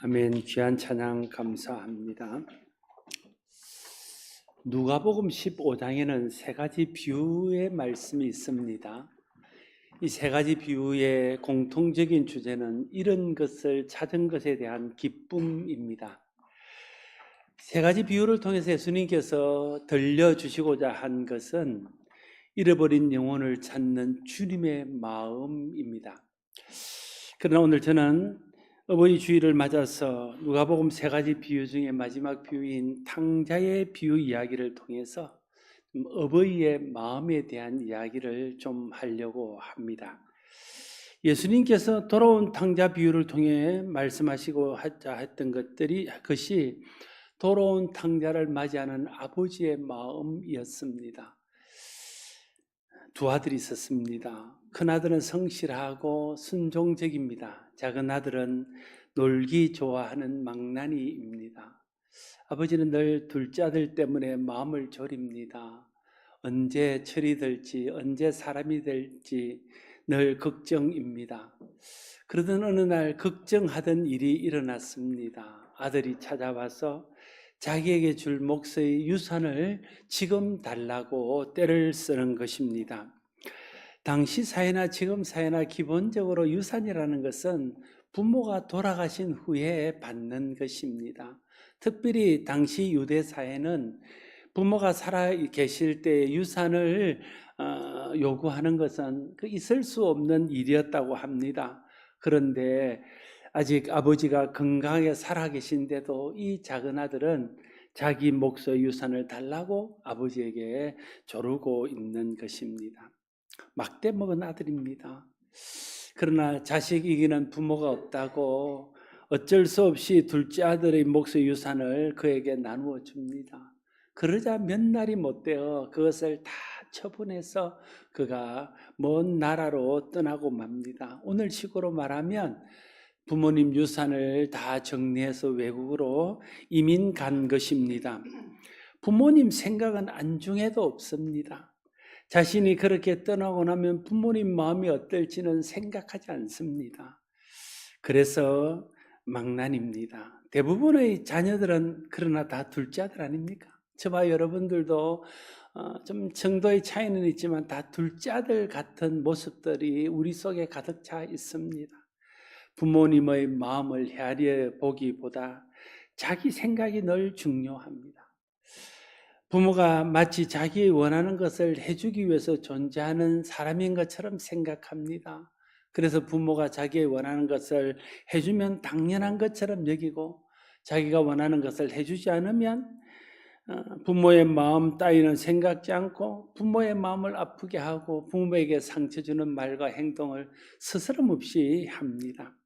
아멘. 귀한 찬양 감사합니다. 누가복음 15장에는 세 가지 비유의 말씀이 있습니다. 이 세 가지 비유의 공통적인 주제는 잃은 것을 찾은 것에 대한 기쁨입니다. 세 가지 비유를 통해서 예수님께서 들려주시고자 한 것은 잃어버린 영혼을 찾는 주님의 마음입니다. 그러나 오늘 저는 어버이 주일을 맞아서 누가복음 세 가지 비유 중에 마지막 비유인 탕자의 비유 이야기를 통해서 어버이의 마음에 대한 이야기를 좀 하려고 합니다. 예수님께서 돌아온 탕자 비유를 통해 말씀하시고 하자 했던 그것이 돌아온 탕자를 맞이하는 아버지의 마음이었습니다. 두 아들이 있었습니다. 큰아들은 성실하고 순종적입니다. 작은 아들은 놀기 좋아하는 망나니입니다. 아버지는 늘 둘째 아들 때문에 마음을 졸입니다. 언제 철이 들지, 언제 사람이 될지 늘 걱정입니다. 그러던 어느 날 걱정하던 일이 일어났습니다. 아들이 찾아와서 자기에게 줄 몫의 유산을 지금 달라고 떼를 쓰는 것입니다. 당시 사회나 지금 사회나 기본적으로 유산이라는 것은 부모가 돌아가신 후에 받는 것입니다. 특별히 당시 유대 사회는 부모가 살아 계실 때 유산을 요구하는 것은 있을 수 없는 일이었다고 합니다. 그런데 아직 아버지가 건강하게 살아계신데도 이 작은 아들은 자기 몫의 유산을 달라고 아버지에게 조르고 있는 것입니다. 막대 먹은 아들입니다. 그러나 자식이기는 부모가 없다고 어쩔 수 없이 둘째 아들의 몫의 유산을 그에게 나누어 줍니다. 그러자 몇 날이 못 되어 그것을 다 처분해서 그가 먼 나라로 떠나고 맙니다. 오늘 식으로 말하면 부모님 유산을 다 정리해서 외국으로 이민 간 것입니다. 부모님 생각은 안중에도 없습니다. 자신이 그렇게 떠나고 나면 부모님 마음이 어떨지는 생각하지 않습니다. 그래서 망난입니다. 대부분의 자녀들은 그러나 다 둘째 아들 아닙니까? 저와 여러분들도 좀 정도의 차이는 있지만 다 둘째 아들 같은 모습들이 우리 속에 가득 차 있습니다. 부모님의 마음을 헤아려 보기보다 자기 생각이 늘 중요합니다. 부모가 마치 자기 원하는 것을 해주기 위해서 존재하는 사람인 것처럼 생각합니다. 그래서 부모가 자기 원하는 것을 해주면 당연한 것처럼 여기고 자기가 원하는 것을 해주지 않으면 부모의 마음 따위는 생각지 않고 부모의 마음을 아프게 하고 부모에게 상처 주는 말과 행동을 스스럼 없이 합니다.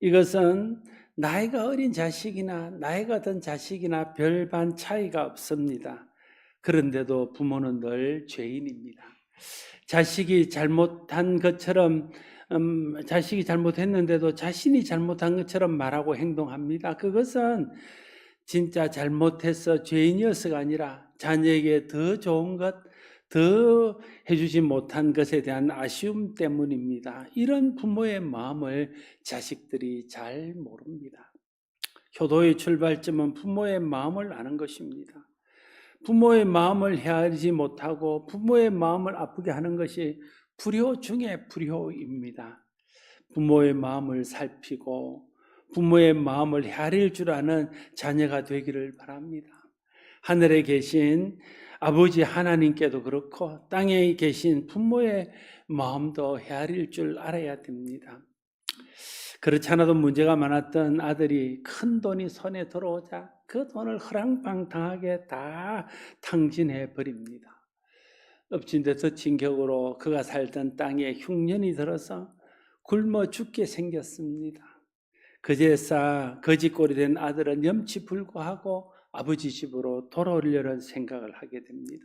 이것은 나이가 어린 자식이나 나이가 든 자식이나 별반 차이가 없습니다. 그런데도 부모는 늘 죄인입니다. 자식이 잘못한 것처럼 자식이 잘못했는데도 자신이 잘못한 것처럼 말하고 행동합니다. 그것은 진짜 잘못해서 죄인이어서가 아니라 자녀에게 더 좋은 것, 더 해주지 못한 것에 대한 아쉬움 때문입니다. 이런 부모의 마음을 자식들이 잘 모릅니다. 효도의 출발점은 부모의 마음을 아는 것입니다. 부모의 마음을 헤아리지 못하고 부모의 마음을 아프게 하는 것이 불효 중에 불효입니다. 부모의 마음을 살피고 부모의 마음을 헤아릴 줄 아는 자녀가 되기를 바랍니다. 하늘에 계신 아버지 하나님께도 그렇고 땅에 계신 부모의 마음도 헤아릴 줄 알아야 됩니다. 그렇지 않아도 문제가 많았던 아들이 큰 돈이 손에 들어오자 그 돈을 허랑방탕하게 다 탕진해 버립니다. 엎친 데 덮친 격으로 그가 살던 땅에 흉년이 들어서 굶어 죽게 생겼습니다. 그제서 거지꼴이 된 아들은 염치불고하고 아버지 집으로 돌아오려는 생각을 하게 됩니다.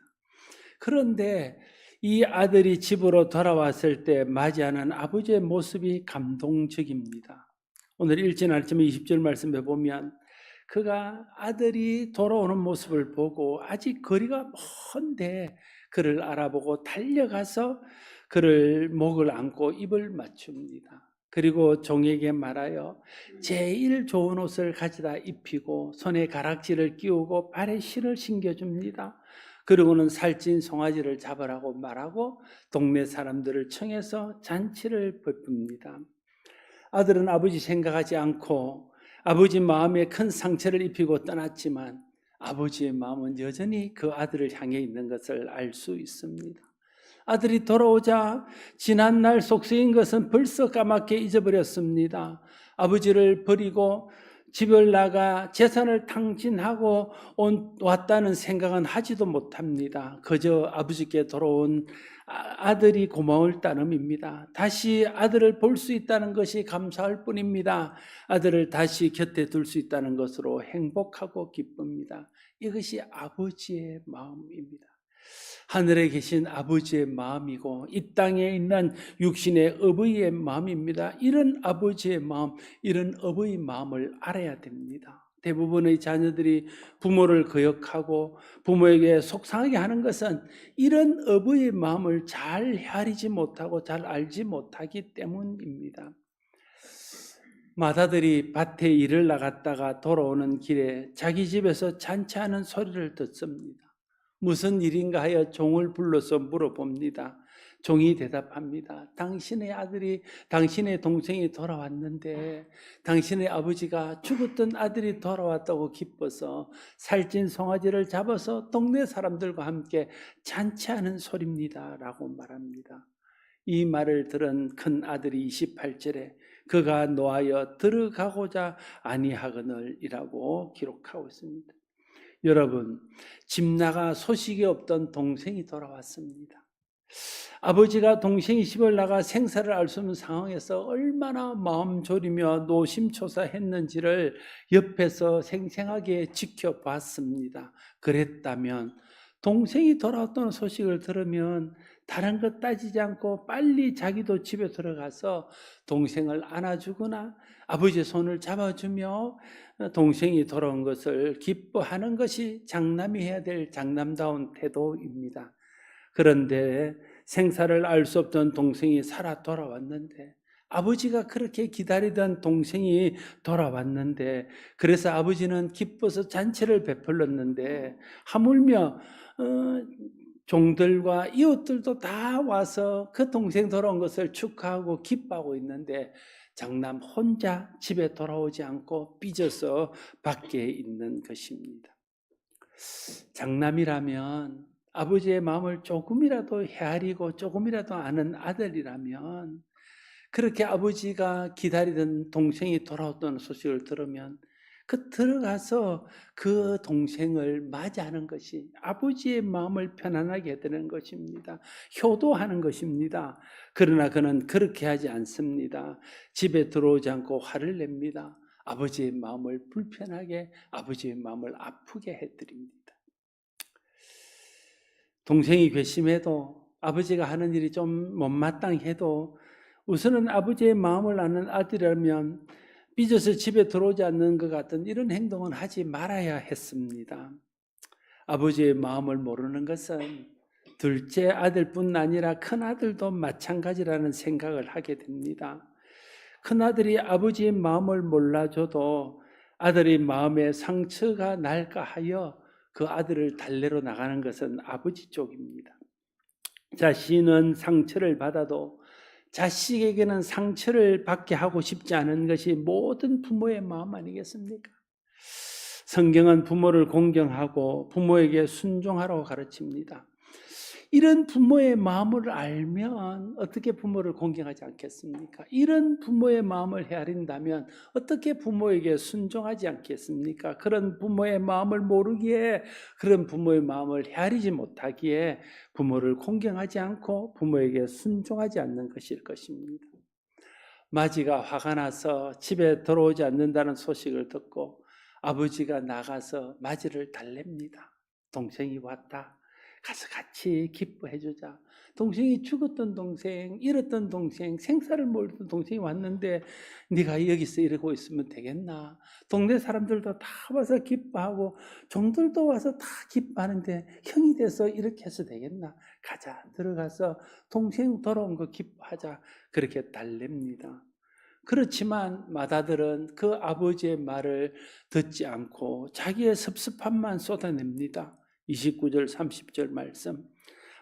그런데 이 아들이 집으로 돌아왔을 때 맞이하는 아버지의 모습이 감동적입니다. 오늘 읽진 않지만 20절 말씀에 보면 그가 아들이 돌아오는 모습을 보고 아직 거리가 먼데 그를 알아보고 달려가서 그를 목을 안고 입을 맞춥니다. 그리고 종에게 말하여 제일 좋은 옷을 가져다 입히고 손에 가락지를 끼우고 발에 실을 신겨줍니다. 그리고는 살찐 송아지를 잡으라고 말하고 동네 사람들을 청해서 잔치를 베풉니다. 아들은 아버지 생각하지 않고 아버지 마음에 큰 상처를 입히고 떠났지만 아버지의 마음은 여전히 그 아들을 향해 있는 것을 알 수 있습니다. 아들이 돌아오자 지난날 속세인 것은 벌써 까맣게 잊어버렸습니다. 아버지를 버리고 집을 나가 재산을 탕진하고 왔다는 생각은 하지도 못합니다. 그저 아버지께 돌아온 아들이 고마울 따름입니다. 다시 아들을 볼 수 있다는 것이 감사할 뿐입니다. 아들을 다시 곁에 둘 수 있다는 것으로 행복하고 기쁩니다. 이것이 아버지의 마음입니다. 하늘에 계신 아버지의 마음이고 이 땅에 있는 육신의 어버이의 마음입니다. 이런 아버지의 마음, 이런 어버이 마음을 알아야 됩니다. 대부분의 자녀들이 부모를 거역하고 부모에게 속상하게 하는 것은 이런 어버이의 마음을 잘 헤아리지 못하고 잘 알지 못하기 때문입니다. 마다들이 밭에 일을 나갔다가 돌아오는 길에 자기 집에서 잔치하는 소리를 듣습니다. 무슨 일인가 하여 종을 불러서 물어봅니다. 종이 대답합니다. 당신의 아들이, 당신의 동생이 돌아왔는데 당신의 아버지가 죽었던 아들이 돌아왔다고 기뻐서 살찐 송아지를 잡아서 동네 사람들과 함께 잔치하는 소리입니다. 라고 말합니다. 이 말을 들은 큰 아들이 28절에 그가 노하여 들어가고자 아니하거늘이라고 기록하고 있습니다. 여러분, 집 나가 소식이 없던 동생이 돌아왔습니다. 아버지가 동생이 집을 나가 생사를 알 수 없는 상황에서 얼마나 마음 졸이며 노심초사했는지를 옆에서 생생하게 지켜봤습니다. 그랬다면 동생이 돌아왔다는 소식을 들으면 다른 것 따지지 않고 빨리 자기도 집에 들어가서 동생을 안아주거나 아버지의 손을 잡아주며 동생이 돌아온 것을 기뻐하는 것이 장남이 해야 될 장남다운 태도입니다. 그런데 생사를 알 수 없던 동생이 살아 돌아왔는데 아버지가 그렇게 기다리던 동생이 돌아왔는데 그래서 아버지는 기뻐서 잔치를 베풀었는데 하물며 종들과 이웃들도 다 와서 그 동생 돌아온 것을 축하하고 기뻐하고 있는데 장남 혼자 집에 돌아오지 않고 삐져서 밖에 있는 것입니다. 장남이라면 아버지의 마음을 조금이라도 헤아리고 조금이라도 아는 아들이라면 그렇게 아버지가 기다리던 동생이 돌아왔다는 소식을 들으면 들어가서 그 동생을 맞이하는 것이 아버지의 마음을 편안하게 해드리는 것입니다. 효도하는 것입니다. 그러나 그는 그렇게 하지 않습니다. 집에 들어오지 않고 화를 냅니다. 아버지의 마음을 불편하게, 아버지의 마음을 아프게 해드립니다. 동생이 괘씸해도 아버지가 하는 일이 좀 못마땅해도 우선은 아버지의 마음을 아는 아들이라면 삐져서 집에 들어오지 않는 것 같은 이런 행동은 하지 말아야 했습니다. 아버지의 마음을 모르는 것은 둘째 아들뿐 아니라 큰아들도 마찬가지라는 생각을 하게 됩니다. 큰아들이 아버지의 마음을 몰라줘도 아들의 마음에 상처가 날까 하여 그 아들을 달래러 나가는 것은 아버지 쪽입니다. 자신은 상처를 받아도 자식에게는 상처를 받게 하고 싶지 않은 것이 모든 부모의 마음 아니겠습니까? 성경은 부모를 공경하고 부모에게 순종하라고 가르칩니다. 이런 부모의 마음을 알면 어떻게 부모를 공경하지 않겠습니까? 이런 부모의 마음을 헤아린다면 어떻게 부모에게 순종하지 않겠습니까? 그런 부모의 마음을 모르기에, 그런 부모의 마음을 헤아리지 못하기에 부모를 공경하지 않고 부모에게 순종하지 않는 것일 것입니다. 마지가 화가 나서 집에 들어오지 않는다는 소식을 듣고 아버지가 나가서 마지를 달랩니다. 동생이 왔다. 가서 같이 기뻐해 주자. 동생이 죽었던 동생, 잃었던 동생, 생사를 모르던 동생이 왔는데 네가 여기서 이러고 있으면 되겠나? 동네 사람들도 다 와서 기뻐하고 종들도 와서 다 기뻐하는데 형이 돼서 이렇게 해서 되겠나? 가자. 들어가서 동생 돌아온 거 기뻐하자. 그렇게 달랩니다. 그렇지만 맏아들은 그 아버지의 말을 듣지 않고 자기의 섭섭함만 쏟아냅니다. 29절 30절 말씀.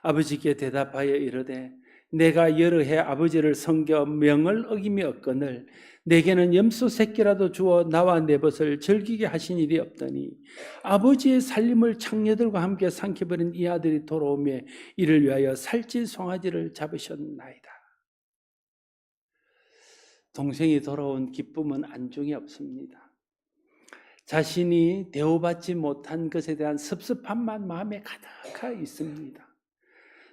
아버지께 대답하여 이르되 내가 여러 해 아버지를 섬겨 명을 어기며 내게는 염소 새끼라도 주어 나와 내 벗을 즐기게 하신 일이 없더니 아버지의 살림을 창녀들과 함께 삼켜버린 이 아들이 돌아오며 이를 위하여 살찐 송아지를 잡으셨나이다. 동생이 돌아온 기쁨은 안중에 없습니다. 자신이 대우받지 못한 것에 대한 섭섭함만 마음에 가득하 있습니다.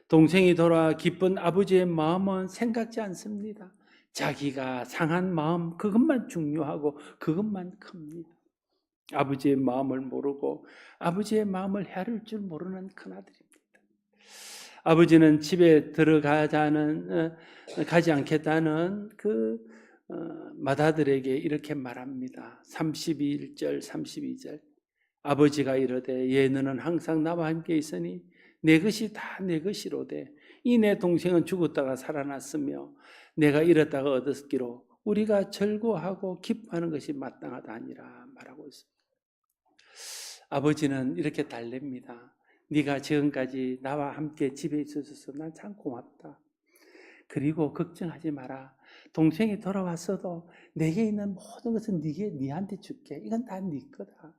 동생이 돌아와 기쁜 아버지의 마음은 생각지 않습니다. 자기가 상한 마음, 그것만 중요하고 그것만 큽니다. 아버지의 마음을 모르고 아버지의 마음을 헤아릴 줄 모르는 큰아들입니다. 아버지는 집에 가지 않겠다는 그 맏아들에게 이렇게 말합니다. 31절 32절. 아버지가 이르되 예 너는 항상 나와 함께 있으니 내 것이 다 내 것이로되 이 내 동생은 죽었다가 살아났으며 내가 잃었다가 얻었기로 우리가 즐거워하고 기뻐하는 것이 마땅하다 아니라 말하고 있습니다. 아버지는 이렇게 달랩니다. 네가 지금까지 나와 함께 집에 있어줘서 난 참 고맙다. 그리고 걱정하지 마라. 동생이 돌아왔어도 내게 있는 모든 것은 네한테 줄게. 이건 다 네 거다.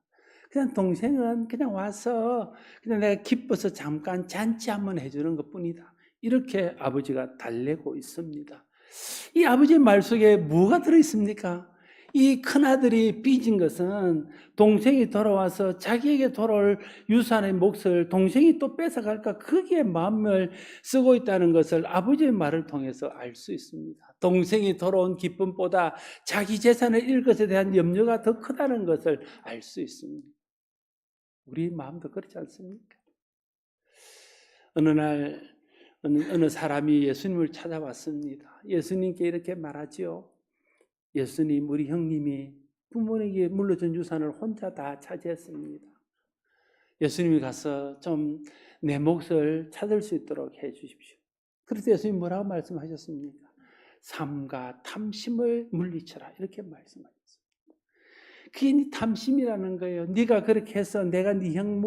그냥 동생은 그냥 와서 그냥 내가 기뻐서 잠깐 잔치 한번 해주는 것뿐이다. 이렇게 아버지가 달래고 있습니다. 이 아버지의 말 속에 뭐가 들어있습니까? 이 큰아들이 삐진 것은 동생이 돌아와서 자기에게 돌아올 유산의 몫을 동생이 또 뺏어갈까 거기에 마음을 쓰고 있다는 것을 아버지의 말을 통해서 알 수 있습니다. 동생이 돌아온 기쁨보다 자기 재산을 잃은 것에 대한 염려가 더 크다는 것을 알 수 있습니다. 우리 마음도 그렇지 않습니까? 어느 날 어느 사람이 예수님을 찾아왔습니다. 예수님께 이렇게 말하지요. 예수님, 우리 형님이 부모에게 물려준 유산을 혼자 다 차지했습니다. 예수님이 가서 좀 내 몫을 찾을 수 있도록 해 주십시오. 그래서 예수님이 뭐라고 말씀하셨습니까? 삼가 탐심을 물리쳐라 이렇게 말씀하셨습니다. 그게 네 탐심이라는 거예요. 네가 그렇게 해서 내가 네 형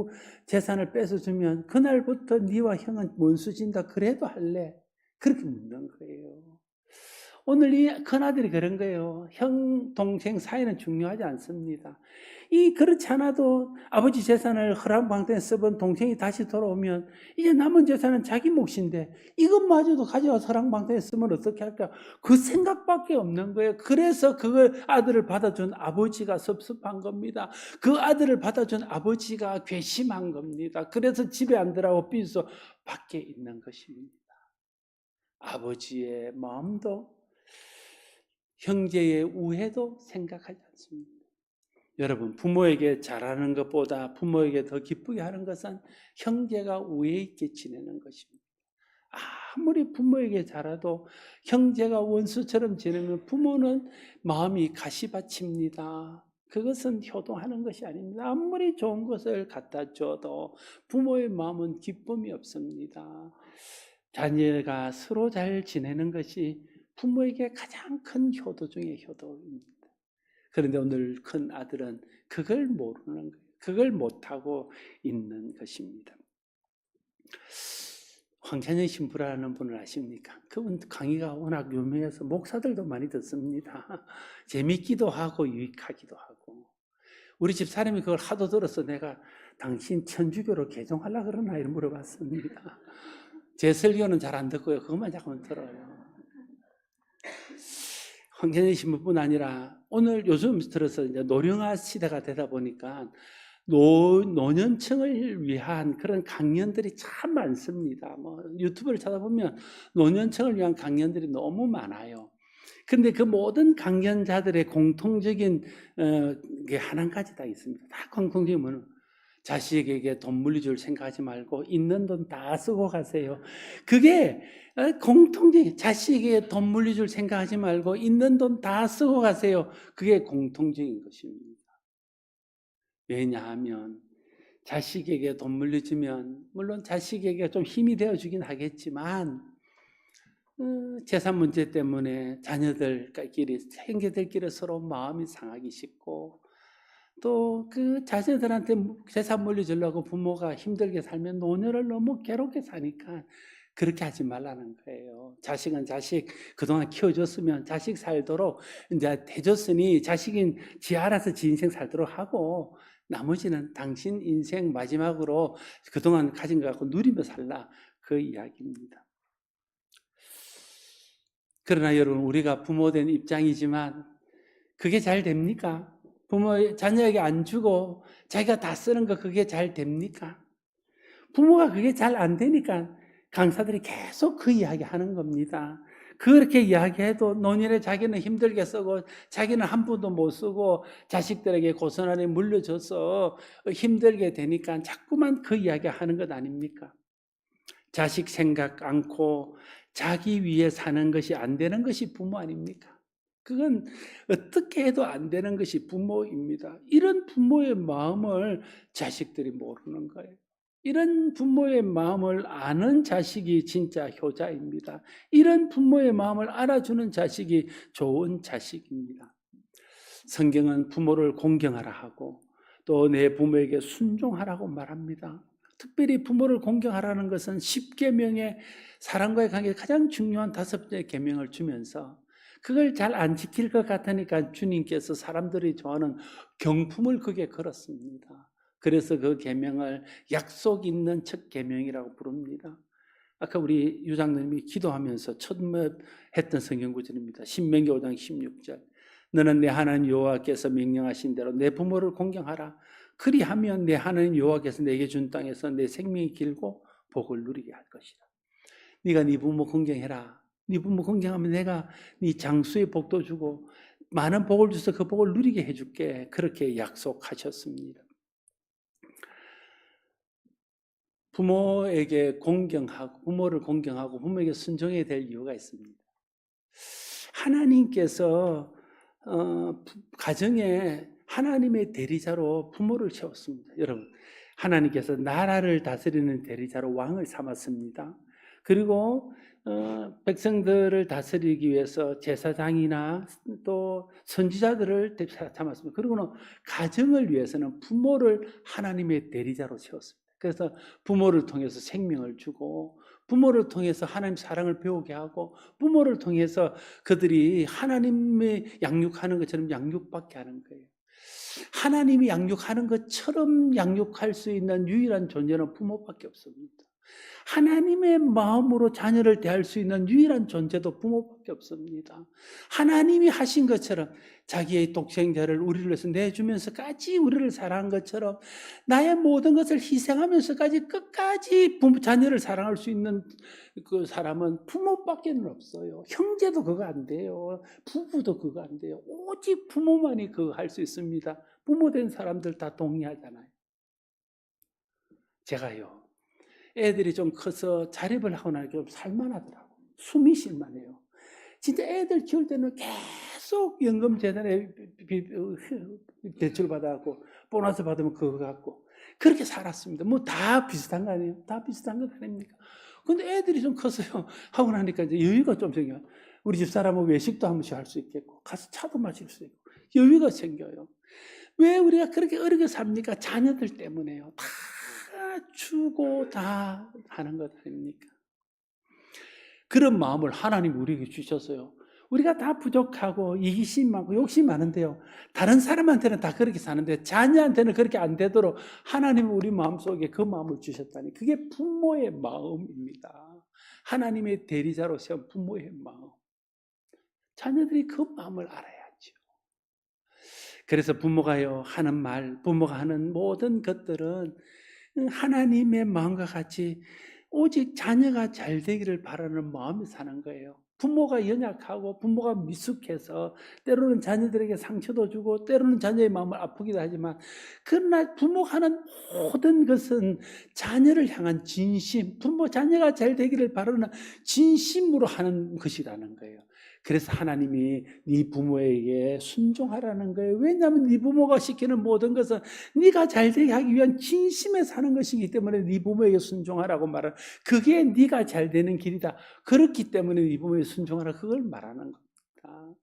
재산을 뺏어주면 그날부터 네와 형은 원수진다 그래도 할래? 그렇게 묻는 거예요. 오늘 이 큰아들이 그런 거예요. 형, 동생 사이는 중요하지 않습니다. 그렇지 않아도 아버지 재산을 허랑방탕에 써본 동생이 다시 돌아오면 이제 남은 재산은 자기 몫인데 이것마저도 가져와서 허랑방탕에 쓰면 어떻게 할까? 그 생각밖에 없는 거예요. 그래서 그 아들을 받아준 아버지가 섭섭한 겁니다. 그 아들을 받아준 아버지가 괘씸한 겁니다. 그래서 집에 안 들어가고 삐져서 밖에 있는 것입니다. 아버지의 마음도 형제의 우애도 생각하지 않습니다. 여러분, 부모에게 잘하는 것보다 부모에게 더 기쁘게 하는 것은 형제가 우애 있게 지내는 것입니다. 아무리 부모에게 잘해도 형제가 원수처럼 지내면 부모는 마음이 가시밭입니다. 그것은 효도하는 것이 아닙니다. 아무리 좋은 것을 갖다 줘도 부모의 마음은 기쁨이 없습니다. 자녀가 서로 잘 지내는 것이 부모에게 가장 큰 효도 중에 효도입니다. 그런데 오늘 큰 아들은 그걸 모르는 거예요. 그걸 못하고 있는 것입니다. 황찬영 신부라는 분을 아십니까? 그분 강의가 워낙 유명해서 목사들도 많이 듣습니다. 재밌기도 하고 유익하기도 하고. 우리 집 사람이 그걸 하도 들어서 내가 당신 천주교로 개종하려고 그러나 이런 물어봤습니다. 제 설교는 잘 안 듣고요. 그것만 자꾸 들어요. 황찬영 신부뿐 아니라 오늘 요즘 들어서 이제 노령화 시대가 되다 보니까 노년층을 위한 그런 강연들이 참 많습니다. 유튜브를 찾아보면 노년층을 위한 강연들이 너무 많아요. 그런데 그 모든 강연자들의 공통적인 게 한 가지 다 있습니다. 다 공통적인 뭐는 자식에게 돈 물려줄 생각하지 말고 있는 돈 다 쓰고 가세요. 그게 공통적인 자식에게 돈 물려줄 생각하지 말고 있는 돈 다 쓰고 가세요. 그게 공통적인 것입니다. 왜냐하면 자식에게 돈 물려주면 물론 자식에게 좀 힘이 되어주긴 하겠지만 재산 문제 때문에 자녀들끼리, 형제들끼리 서로 마음이 상하기 쉽고, 또 그 자녀들한테 재산 물려주려고 부모가 힘들게 살면 노년을 너무 괴롭게 사니까 그렇게 하지 말라는 거예요. 자식은 자식 그동안 키워줬으면 자식 살도록 이제 해줬으니 자식인 지 알아서 지 인생 살도록 하고, 나머지는 당신 인생 마지막으로 그동안 가진 거 갖고 누리며 살라, 그 이야기입니다. 그러나 여러분, 우리가 부모된 입장이지만 그게 잘 됩니까? 자녀에게 안 주고 자기가 다 쓰는 거 그게 잘 됩니까? 부모가 그게 잘 안 되니까 강사들이 계속 그 이야기 하는 겁니다. 그렇게 이야기해도 노년에 자기는 힘들게 쓰고 자기는 한 푼도 못 쓰고 자식들에게 고스란히 물려줘서 힘들게 되니까 자꾸만 그 이야기 하는 것 아닙니까? 자식 생각 않고 자기 위해 사는 것이 안 되는 것이 부모 아닙니까? 그건 어떻게 해도 안 되는 것이 부모입니다. 이런 부모의 마음을 자식들이 모르는 거예요. 이런 부모의 마음을 아는 자식이 진짜 효자입니다. 이런 부모의 마음을 알아주는 자식이 좋은 자식입니다. 성경은 부모를 공경하라 하고 또 내 부모에게 순종하라고 말합니다. 특별히 부모를 공경하라는 것은 10계명의 사람과의 관계에 가장 중요한 5번째 계명을 주면서 그걸 잘 안 지킬 것 같으니까 주님께서 사람들이 좋아하는 경품을 그게 걸었습니다. 그래서 그 계명을 약속 있는 첫 계명이라고 부릅니다. 아까 우리 유장님이 기도하면서 처음 했던 성경 구절입니다. 신명기 5장 16절. 너는 내 하나님 여호와께서 명령하신 대로 내 부모를 공경하라. 그리하면 내 하나님 여호와께서 내게 준 땅에서 내 생명이 길고 복을 누리게 할 것이라. 네가 네 부모 공경해라. 네 부모 공경하면 내가 네 장수의 복도 주고 많은 복을 줘서 그 복을 누리게 해줄게. 그렇게 약속하셨습니다. 부모에게 공경하고 부모를 공경하고 부모에게 순종해야 될 이유가 있습니다. 하나님께서 가정에 하나님의 대리자로 부모를 세웠습니다. 여러분, 하나님께서 나라를 다스리는 대리자로 왕을 삼았습니다. 그리고 백성들을 다스리기 위해서 제사장이나 또 선지자들을 삼았습니다. 그리고는 가정을 위해서는 부모를 하나님의 대리자로 세웠습니다. 그래서 부모를 통해서 생명을 주고 부모를 통해서 하나님 사랑을 배우게 하고 부모를 통해서 그들이 하나님의 양육하는 것처럼 양육받게 하는 거예요. 하나님이 양육하는 것처럼 양육할 수 있는 유일한 존재는 부모밖에 없습니다. 하나님의 마음으로 자녀를 대할 수 있는 유일한 존재도 부모밖에 없습니다. 하나님이 하신 것처럼 자기의 독생자를 우리를 위해서 내주면서까지 우리를 사랑한 것처럼 나의 모든 것을 희생하면서까지 끝까지 자녀를 사랑할 수 있는 그 사람은 부모밖에 없어요. 형제도 그거 안 돼요. 부부도 그거 안 돼요. 오직 부모만이 그거 할 수 있습니다. 부모 된 사람들 다 동의하잖아요. 제가요, 애들이 좀 커서 자립을 하고 나니까 좀 살만하더라고. 숨이 쉴만해요. 진짜 애들 키울 때는 계속 연금재단에 대출 받아갖고 보너스 받으면 그거 갖고 그렇게 살았습니다. 뭐 다 비슷한 거 아니에요? 다 비슷한 것 아닙니까? 근데 애들이 좀 커서요 하고 나니까 이제 여유가 좀 생겨요. 우리 집사람은 외식도 한 번씩 할 수 있겠고 가서 차도 마실 수 있고 여유가 생겨요. 왜 우리가 그렇게 어렵게 삽니까? 자녀들 때문에요. 다 주고 다 하는 것 아닙니까? 그런 마음을 하나님 우리에게 주셨어요. 우리가 다 부족하고 이기심 많고 욕심 많은데요. 다른 사람한테는 다 그렇게 사는데 자녀한테는 그렇게 안 되도록 하나님은 우리 마음속에 그 마음을 주셨다니 그게 부모의 마음입니다. 하나님의 대리자로 세운 부모의 마음. 자녀들이 그 마음을 알아야죠. 그래서 부모가요 하는 말, 부모가 하는 모든 것들은 하나님의 마음과 같이 오직 자녀가 잘 되기를 바라는 마음이 사는 거예요. 부모가 연약하고 부모가 미숙해서 때로는 자녀들에게 상처도 주고 때로는 자녀의 마음을 아프기도 하지만 그러나 부모가 하는 모든 것은 자녀를 향한 진심, 자녀가 잘 되기를 바라는 진심으로 하는 것이라는 거예요. 그래서 하나님이 네 부모에게 순종하라는 거예요. 왜냐하면 네 부모가 시키는 모든 것은 네가 잘되게 하기 위한 진심에 사는 것이기 때문에 네 부모에게 순종하라고 말하는, 그게 네가 잘되는 길이다. 그렇기 때문에 네 부모에게 순종하라, 그걸 말하는 겁니다.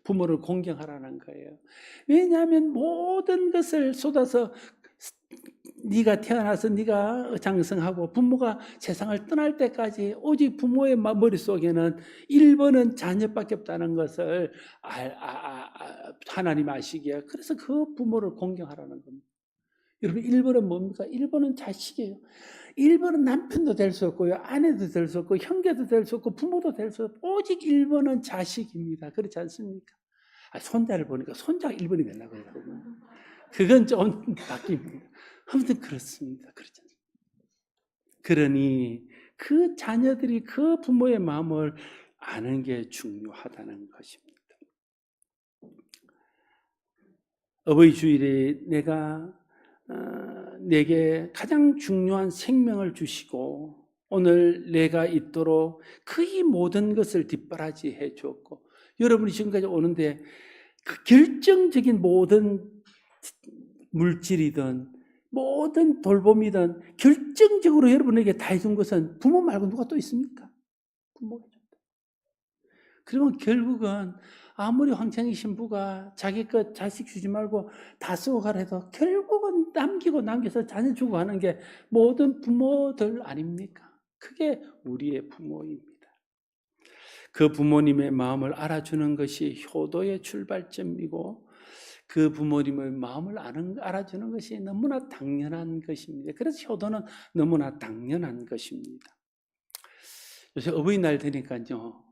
부모를 공경하라는 거예요. 왜냐하면 모든 것을 쏟아서 네가 태어나서 네가 장성하고 부모가 세상을 떠날 때까지 오직 부모의 머릿속에는 1번은 자녀밖에 없다는 것을 하나님 아시기에, 그래서 그 부모를 공경하라는 겁니다. 여러분, 1번은 뭡니까? 1번은 자식이에요. 1번은 남편도 될 수 없고요, 아내도 될 수 없고, 형제도 될 수 없고, 부모도 될 수 없고, 오직 1번은 자식입니다. 그렇지 않습니까? 손자를 보니까 손자가 1번이 되려고 해요. 그건 좀 바뀝니다. 아무튼 그렇습니다. 그렇죠. 그러니 그 자녀들이 그 부모의 마음을 아는 게 중요하다는 것입니다. 어버이 주일에 내게 가장 중요한 생명을 주시고 오늘 내가 있도록 그 이 모든 것을 뒷바라지해 주었고, 여러분이 지금까지 오는데 그 결정적인 모든 물질이든 모든 돌봄이든 결정적으로 여러분에게 다 해준 것은 부모 말고 누가 또 있습니까? 부모가 줬다. 그러면 결국은 아무리 황창희 신부가 자기 것 자식 주지 말고 다 쓰고 가라 해도 결국은 남겨서 자녀 주고 하는 게 모든 부모들 아닙니까? 그게 우리의 부모입니다. 그 부모님의 마음을 알아주는 것이 효도의 출발점이고, 그 부모님의 마음을 알아주는 것이 너무나 당연한 것입니다. 그래서 효도는 너무나 당연한 것입니다. 요새 어버이날 되니까요,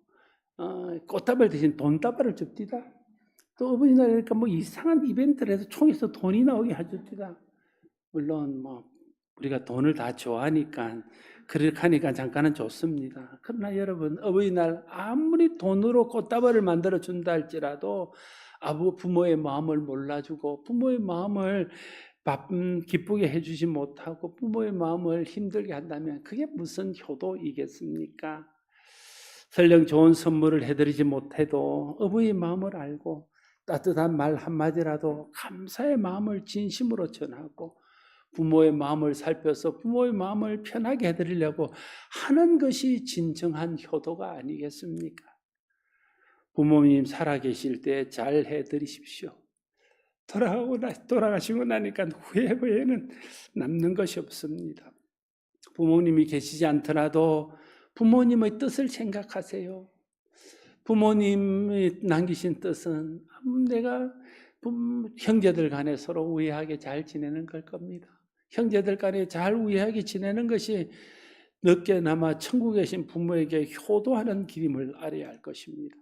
꽃다발 대신 돈다발을 줍디다. 또 어버이날 되니까 뭐 이상한 이벤트를 해서 총에서 돈이 나오게 해줍디다. 물론 우리가 돈을 다 좋아하니까 그렇게 하니까 잠깐은 좋습니다. 그러나 여러분, 어버이날 아무리 돈으로 꽃다발을 만들어 준다 할지라도 부모의 마음을 몰라주고 부모의 마음을 기쁘게 해주지 못하고 부모의 마음을 힘들게 한다면 그게 무슨 효도이겠습니까? 설령 좋은 선물을 해드리지 못해도 어버이의 마음을 알고 따뜻한 말 한마디라도 감사의 마음을 진심으로 전하고 부모의 마음을 살펴서 부모의 마음을 편하게 해드리려고 하는 것이 진정한 효도가 아니겠습니까? 부모님 살아계실 때 잘 해드리십시오. 돌아가시고 나니까 후회는 남는 것이 없습니다. 부모님이 계시지 않더라도 부모님의 뜻을 생각하세요. 부모님이 남기신 뜻은 내가 형제들 간에 서로 우애하게 잘 지내는 걸 겁니다. 형제들 간에 잘 우애하게 지내는 것이 늦게나마 천국에 계신 부모에게 효도하는 길임을 알아야 할 것입니다.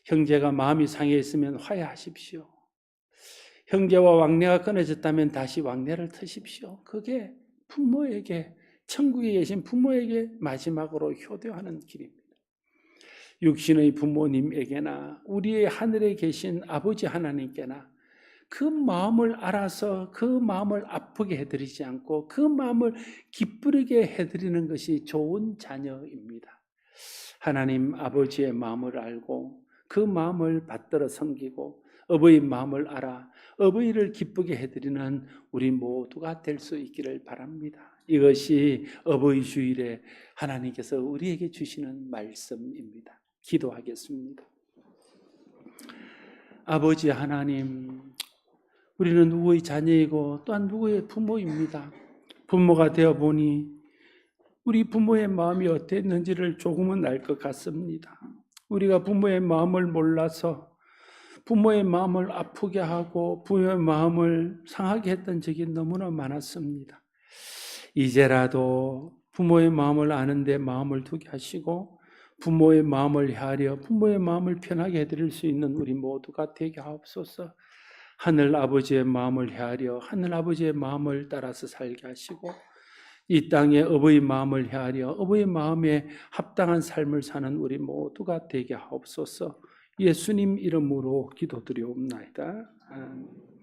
형제가 마음이 상해 있으면 화해하십시오. 형제와 왕래가 끊어졌다면 다시 왕래를 트십시오. 그게 부모에게, 천국에 계신 부모에게 마지막으로 효도하는 길입니다. 육신의 부모님에게나 우리의 하늘에 계신 아버지 하나님께나 그 마음을 알아서 그 마음을 아프게 해드리지 않고 그 마음을 기쁘게 해드리는 것이 좋은 자녀입니다. 하나님 아버지의 마음을 알고 그 마음을 받들어 섬기고 어버이 마음을 알아 어버이를 기쁘게 해드리는 우리 모두가 될 수 있기를 바랍니다. 이것이 어버이 주일에 하나님께서 우리에게 주시는 말씀입니다. 기도하겠습니다. 아버지 하나님, 우리는 누구의 자녀이고 또한 누구의 부모입니다. 부모가 되어 보니 우리 부모의 마음이 어땠는지를 조금은 알 것 같습니다. 우리가 부모의 마음을 몰라서 부모의 마음을 아프게 하고 부모의 마음을 상하게 했던 적이 너무나 많았습니다. 이제라도 부모의 마음을 아는데 마음을 두게 하시고 부모의 마음을 헤아려 부모의 마음을 편하게 해드릴 수 있는 우리 모두가 되게 하옵소서. 하늘 아버지의 마음을 헤아려 하늘 아버지의 마음을 따라서 살게 하시고 이 땅에 어버이 마음을 헤아려 어버이 마음에 합당한 삶을 사는 우리 모두가 되게 하옵소서. 예수님 이름으로 기도드리옵나이다. 아멘.